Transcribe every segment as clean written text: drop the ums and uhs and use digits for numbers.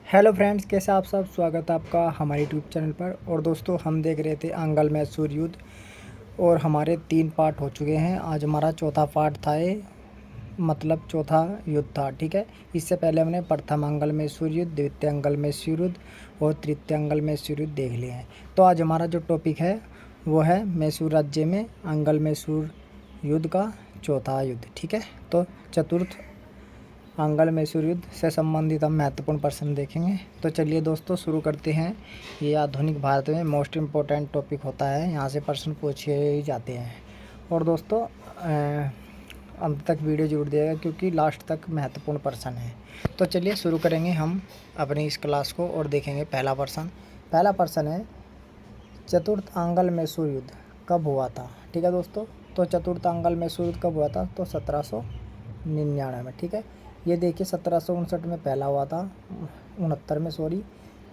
Hello friends, कैसे आप सब। स्वागत है आपका हमारे यूट्यूब चैनल पर। और दोस्तों, हम देख रहे थे अंगल में सूर्य युद्ध और हमारे 3 पार्ट हो चुके हैं। आज हमारा चौथा पार्ट था ये, मतलब चौथा युद्ध था। ठीक है, इससे पहले हमने प्रथम अंगल में सूर्य युद्ध, द्वितीय अंगल में सूर्य युद्ध और तृतीय अंगल में सूर्य युद्ध देख लिए हैं। तो आज हमारा जो टॉपिक है वो है मैसूर राज्य में अंगल में सूर्य युद्ध का चौथा युद्ध। ठीक है, तो चतुर्थ अंगल मैसूर युद्ध से संबंधित हम महत्वपूर्ण प्रश्न देखेंगे। तो चलिए दोस्तों, शुरू करते हैं। ये आधुनिक भारत में मोस्ट इम्पोर्टेंट टॉपिक होता है, यहाँ से प्रश्न पूछे ही जाते हैं। और दोस्तों, अंत तक वीडियो जरूर देखिएगा क्योंकि लास्ट तक महत्वपूर्ण प्रश्न है। तो चलिए शुरू करेंगे हम अपनी इस क्लास को और देखेंगे पहला प्रश्न है, चतुर्थ अंगल मैसूर युद्ध कब हुआ था। ठीक है दोस्तों, तो चतुर्थ अंगल मैसूर युद्ध कब हुआ था, तो 1799 में। ठीक है, ये देखिए 1759 में पहला हुआ था, 69 में सॉरी,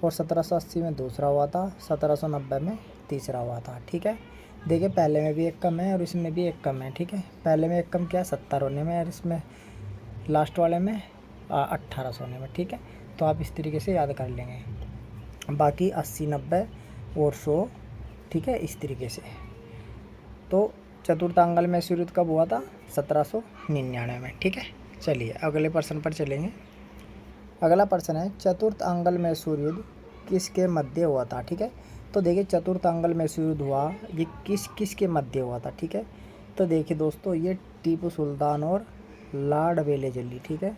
और 1780 में दूसरा हुआ था, 1790 में तीसरा हुआ था। ठीक है, देखिए पहले में भी एक कम है और इसमें भी एक कम है। ठीक है, पहले में एक कम क्या 70 होने में और इसमें लास्ट वाले में 1800 होने में। ठीक है, तो आप इस तरीके से याद कर लेंगे। बाकी 80, 90 और 100, ठीक है, इस तरीके से। तो चतुर्थ अंगल में सूर्य युद्ध कब हुआ था, 1799 में। ठीक है, चलिए अगले प्रश्न पर चलेंगे। अगला प्रश्न है, चतुर्थ अंगल में सूर्य युद्ध किसके मध्य हुआ था। ठीक है, तो देखिए चतुर्थ अंगल में सूर्य युद्ध हुआ, ये किसके मध्य हुआ था। ठीक है, तो देखिए दोस्तों, ये टीपू सुल्तान और लॉर्ड वेलेजली। ठीक है,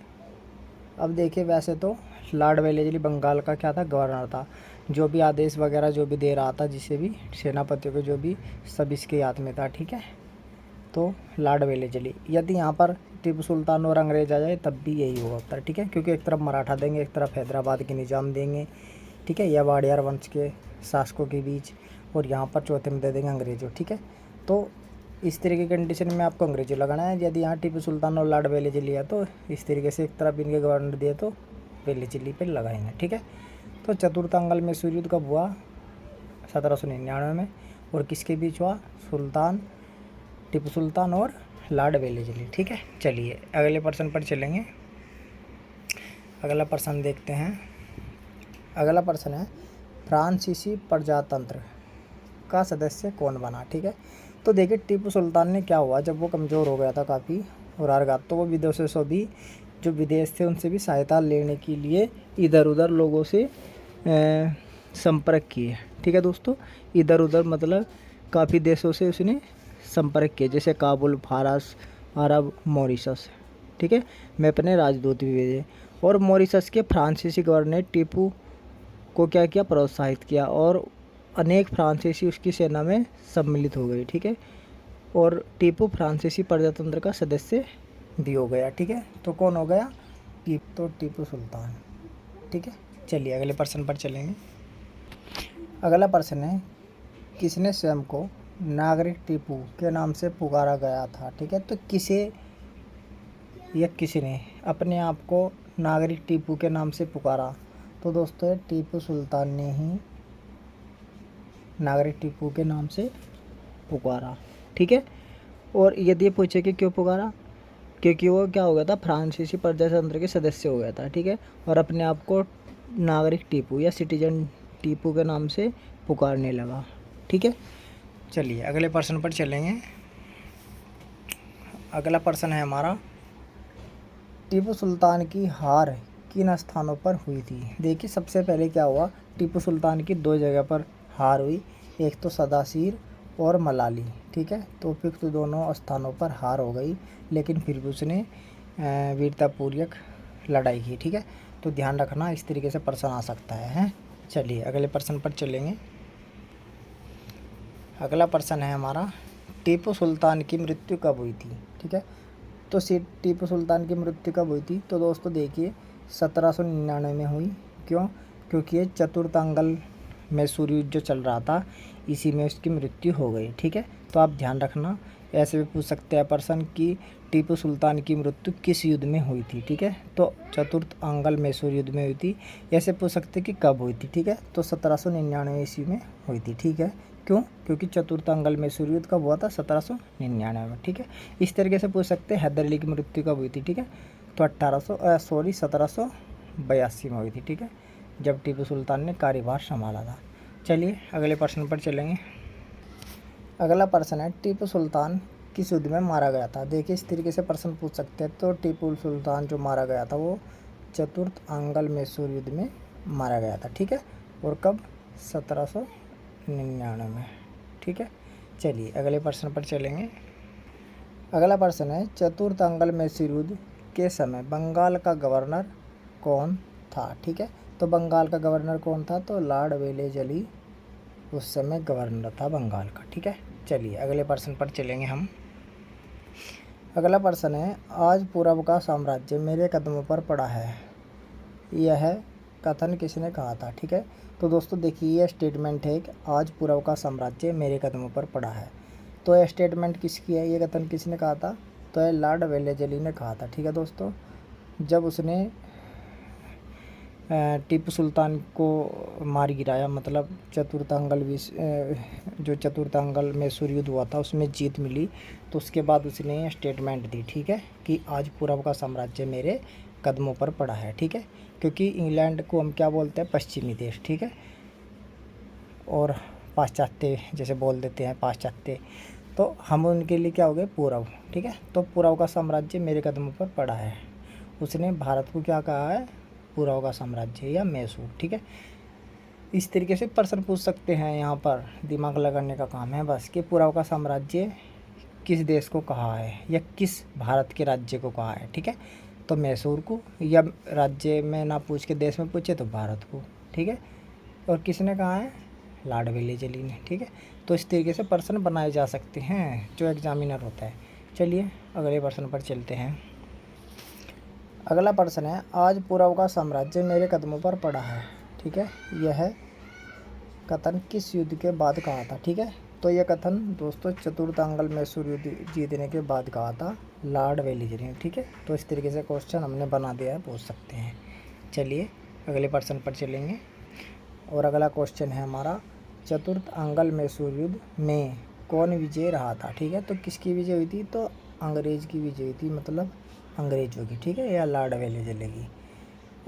अब देखिए वैसे तो लॉर्ड वेलेजली बंगाल का क्या था, गवर्नर था, जो भी आदेश वगैरह जो भी दे रहा था, जिसे भी सेनापतियों को जो भी सब इसके हाथ में था। ठीक है, तो लॉर्ड वेलेजली। यदि यहाँ पर टीपू सुल्तान और अंग्रेज आ जाए तब भी यही होगा उत्तर। ठीक है, क्योंकि एक तरफ मराठा देंगे, एक तरफ हैदराबाद के निज़ाम देंगे। ठीक है, या वाडियार वंश के शासकों के बीच, और यहाँ पर चौथे में दे देंगे अंग्रेजों। ठीक है, तो इस तरीके की कंडीशन में आपको अंग्रेजों लगाना है। यदि यहाँ टीपू सुल्तान और लॉर्ड वेलेजली है तो इस तरीके से एक तरफ इनके गवर्नर दिए तो वेलेजली पर लगाएंगे। ठीक है, तो चतुर्थ अंगल में सूर्य युद्ध कब हुआ, 1799 में, और किसके बीच हुआ, टीपू सुल्तान और लॉर्ड वेलेजली। ठीक है, चलिए अगले प्रश्न पर चलेंगे। अगला प्रश्न देखते हैं। अगला प्रश्न है, फ्रांसीसी प्रजातंत्र का सदस्य कौन बना। ठीक है, तो देखिए टीपू सुल्तान ने क्या हुआ, जब वो कमज़ोर हो गया था काफ़ी और हार गया, तो वो विदेशों से भी, जो विदेश थे उनसे भी सहायता लेने के लिए इधर उधर लोगों से संपर्क किए। ठीक है दोस्तों, इधर उधर मतलब काफ़ी देशों से उसने संपर्क किए, जैसे काबुल, फारस, अरब, मॉरिशस। ठीक है, मैं अपने राजदूत भी भेजे, और मॉरिशस के फ्रांसीसी गवर्नर ने टीपू को क्या किया, प्रोत्साहित किया, और अनेक फ्रांसीसी उसकी सेना में सम्मिलित हो गए। ठीक है, और टीपू फ्रांसीसी प्रजातंत्र का सदस्य भी हो गया। ठीक है, तो कौन हो गया, टीपू सुल्तान। ठीक है, चलिए अगले प्रश्न पर चलेंगे। अगला प्रश्न है, किसने स्वयं को नागरिक टीपू के नाम से पुकारा गया था। ठीक है, तो किसी ने अपने आप को नागरिक टीपू के नाम से पुकारा, तो दोस्तों टीपू सुल्तान ने ही नागरिक टीपू के नाम से पुकारा। ठीक है, और यदि पूछे कि क्यों पुकारा, क्योंकि वो क्या हो गया था, फ्रांसीसी प्रजातंत्र के सदस्य हो गया था। ठीक है, और अपने आप को नागरिक टीपू या सिटीजन टीपू के नाम से पुकारने लगा। ठीक है, चलिए अगले प्रश्न पर चलेंगे। अगला प्रश्न है हमारा, टीपू सुल्तान की हार किन स्थानों पर हुई थी। देखिए सबसे पहले क्या हुआ, टीपू सुल्तान की 2 जगह पर हार हुई, एक तो सदासीर और मलाली। ठीक है, तो उपयुक्त दोनों स्थानों पर हार हो गई, लेकिन फिर भी उसने वीरतापूर्वक लड़ाई की। ठीक है, तो ध्यान रखना, इस तरीके से प्रश्न आ सकता है। चलिए अगले प्रश्न पर चलेंगे। अगला प्रश्न है हमारा, टीपू सुल्तान की मृत्यु कब हुई थी। ठीक है, तो टीपू सुल्तान की मृत्यु कब हुई थी, तो दोस्तों देखिए 1799 में हुई। क्यों, क्योंकि ये चतुर्थ अंगल में सूर्य युद्ध जो चल रहा था, इसी में उसकी मृत्यु हो गई। ठीक है, तो आप ध्यान रखना, ऐसे भी पूछ सकते हैं प्रश्न कि टीपू सुल्तान की मृत्यु किस युद्ध में हुई थी। ठीक है, तो चतुर्थ अंगल मैसूर युद्ध में हुई थी। ऐसे पूछ सकते कि कब हुई थी। ठीक है, तो 1799 ईस्वी में हुई थी। ठीक है, क्यों, क्योंकि चतुर्थ अंगल मैसूर युद्ध कब हुआ था, 1799 में। ठीक है, इस तरीके से पूछ सकते हैं हैदर अली की मृत्यु कब हुई थी। ठीक है, तो 1782 में हुई थी। ठीक है, जब टीपू सुल्तान ने कार्यभार संभाला था। चलिए अगले प्रश्न पर चलेंगे। अगला प्रश्न है, टीपू सुल्तान किस युद्ध में मारा गया था। देखिए इस तरीके से प्रश्न पूछ सकते हैं। तो टीपू सुल्तान जो मारा गया था वो चतुर्थ आंग्ल मैसूर युद्ध में मारा गया था। ठीक है, और कब? 1799 में। ठीक है, चलिए अगले प्रश्न पर चलेंगे। अगला प्रश्न है, चतुर्थ आंग्ल मैसूर युद्ध के समय बंगाल का गवर्नर कौन था। ठीक है, तो बंगाल का गवर्नर कौन था? तो लॉर्ड वेलेस्ली उस समय गवर्नर था बंगाल का। ठीक है, चलिए अगले प्रश्न पर चलेंगे हम। अगला प्रश्न है, आज पूर्व का साम्राज्य मेरे कदमों पर पड़ा है, यह कथन किसने कहा था। ठीक है, तो दोस्तों देखिए यह स्टेटमेंट है कि आज पूर्व का साम्राज्य मेरे कदमों पर पड़ा है। तो यह स्टेटमेंट किसकी है, ये कथन किसने कहा था? तो यह लॉर्ड वेलेस्ली ने कहा था। ठीक है दोस्तों, जब उसने टीपू सुल्तान को मार गिराया, मतलब जो चतुर्थांगल मैसूर युद्ध हुआ था उसमें जीत मिली, तो उसके बाद उसने स्टेटमेंट दी। ठीक है, कि आज पूर्व का साम्राज्य मेरे कदमों पर पड़ा है। ठीक है, क्योंकि इंग्लैंड को हम क्या बोलते हैं? पश्चिमी देश। ठीक है, और पाश्चात्य जैसे बोल देते हैं, पाश्चात्य, तो हम उनके लिए क्या हो गए? पूर्व। ठीक है, तो पूर्व का साम्राज्य मेरे कदमों पर पड़ा है। उसने भारत को क्या कहा है? पूर्व का साम्राज्य या मैसूर। ठीक है, इस तरीके से प्रश्न पूछ सकते हैं। यहाँ पर दिमाग लगाने का काम है बस, कि पूर्व का साम्राज्य किस देश को कहा है या किस भारत के राज्य को कहा है। ठीक है, तो मैसूर को, या राज्य में ना पूछ के देश में पूछे तो भारत को। ठीक है, और किसने कहा है? लॉर्ड वेलेस्ली ने। ठीक है, तो इस तरीके से प्रश्न बनाए जा सकते हैं जो एग्जामिनर होता है। चलिए अगले प्रश्न पर चलते हैं। अगला प्रश्न है, आज पूर्व का साम्राज्य मेरे कदमों पर पड़ा है। ठीक है, यह कथन किस युद्ध के बाद कहा था। ठीक है, तो यह कथन दोस्तों चतुर्थ आंग्ल मैसूर युद्ध जीतने के बाद कहा था लॉर्ड वेलेस्ली ने। ठीक है, तो इस तरीके से क्वेश्चन हमने बना दिया है, पूछ सकते हैं। चलिए अगले प्रश्न पर चलेंगे, और अगला क्वेश्चन है हमारा, चतुर्थ आंग्ल मैसूर युद्ध में कौन विजय रहा था। ठीक है, तो किसकी विजय हुई थी? तो अंग्रेज की विजय हुई थी, मतलब अंग्रेजों की। ठीक है, या लॉर्ड वेलेस्ली की।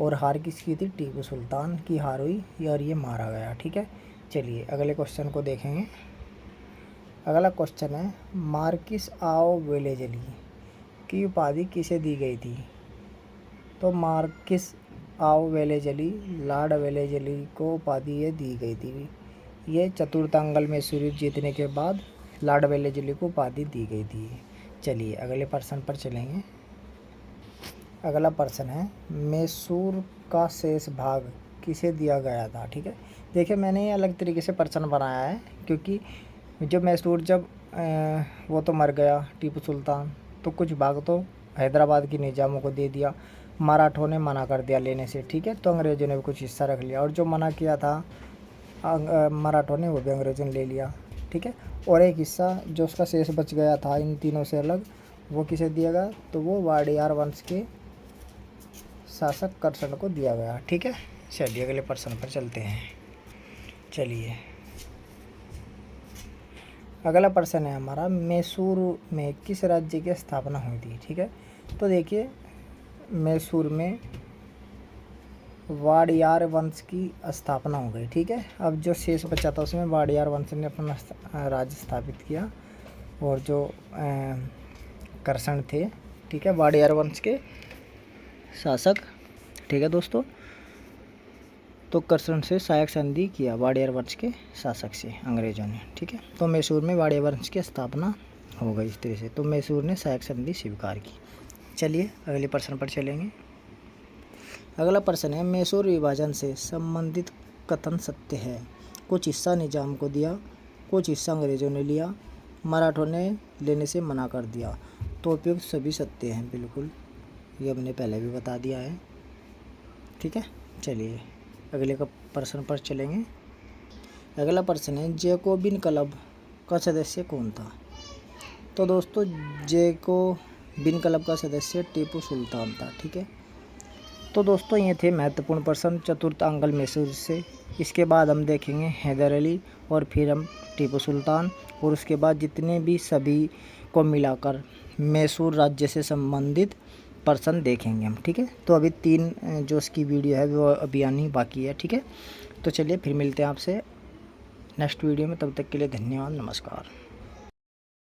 और हार किसकी थी? टीपू सुल्तान की हार हुई और ये मारा गया। ठीक है, चलिए अगले क्वेश्चन को देखेंगे। अगला क्वेश्चन है, मार्किस ऑफ वेलेस्ली की उपाधि किसे दी गई थी। तो Marxist of Wellesley, Lord Wellesley को उपाधि ये दी गई थी। ये चतुर्थ आंग्ल मैसूर युद्ध जीतने के बाद लॉर्ड वेलेस्ली को उपाधि दी गई थी। चलिए अगले प्रश्न पर चलेंगे। अगला प्रश्न है, मैसूर का शेष भाग किसे दिया गया था। ठीक है, देखिए मैंने ये अलग तरीके से प्रश्न बनाया है, क्योंकि जब मैसूर वो तो मर गया टीपू सुल्तान, तो कुछ भाग तो हैदराबाद की निजामों को दे दिया, मराठों ने मना कर दिया लेने से। ठीक है, तो अंग्रेज़ों ने भी कुछ हिस्सा रख लिया, और जो मना किया था मराठों ने वो भी अंग्रेज़ों ने ले लिया। ठीक है, और एक हिस्सा जो उसका शेष बच गया था इन तीनों से अलग, वो किसे दिया गया? तो वो वाडियार वंश के शासक कर्षण को दिया गया। ठीक है, चलिए अगले प्रश्न पर चलते हैं। चलिए अगला प्रश्न है हमारा, मैसूर में किस राज्य की स्थापना हुई थी। ठीक है, तो देखिए मैसूर में वाडियार वंश की स्थापना हो गई। ठीक है, अब जो शेष बचा था उसमें वाडियार वंश ने अपना राज्य स्थापित किया, और जो कर्षण थे, ठीक है, वाडियार वंश के शासक। ठीक है दोस्तों, तो कर्षण से सहायक संधि किया वाडियार वंश के शासक से अंग्रेजों ने। ठीक है, तो मैसूर में वाडियार वंश की स्थापना हो गई इस तरह से, तो मैसूर ने सहायक संधि स्वीकार की। चलिए अगले प्रश्न पर चलेंगे। अगला प्रश्न है, मैसूर विभाजन से संबंधित कथन सत्य है। कुछ हिस्सा निजाम को दिया, कुछ हिस्सा अंग्रेजों ने लिया, मराठों ने लेने से मना कर दिया। तो उपयुक्त सभी सत्य हैं, बिल्कुल, ये हमने पहले भी बता दिया है। ठीक है, चलिए अगले का प्रश्न पर चलेंगे। अगला प्रश्न है, जैकोबिन क्लब का सदस्य कौन था। तो दोस्तों जैकोबिन क्लब का सदस्य टीपू सुल्तान था। ठीक है, तो दोस्तों ये थे महत्वपूर्ण प्रश्न चतुर्थ आंग्ल मैसूर से। इसके बाद हम देखेंगे हैदर अली, और फिर हम टीपू सुल्तान, और उसके बाद जितने भी सभी को मिलाकर मैसूर राज्य से संबंधित पर्सन देखेंगे हम, ठीक है। तो अभी 3 जो उसकी वीडियो है वो अभी आनी बाकी है, ठीक है। तो चलिए फिर मिलते हैं आपसे नेक्स्ट वीडियो में, तब तक के लिए धन्यवाद, नमस्कार।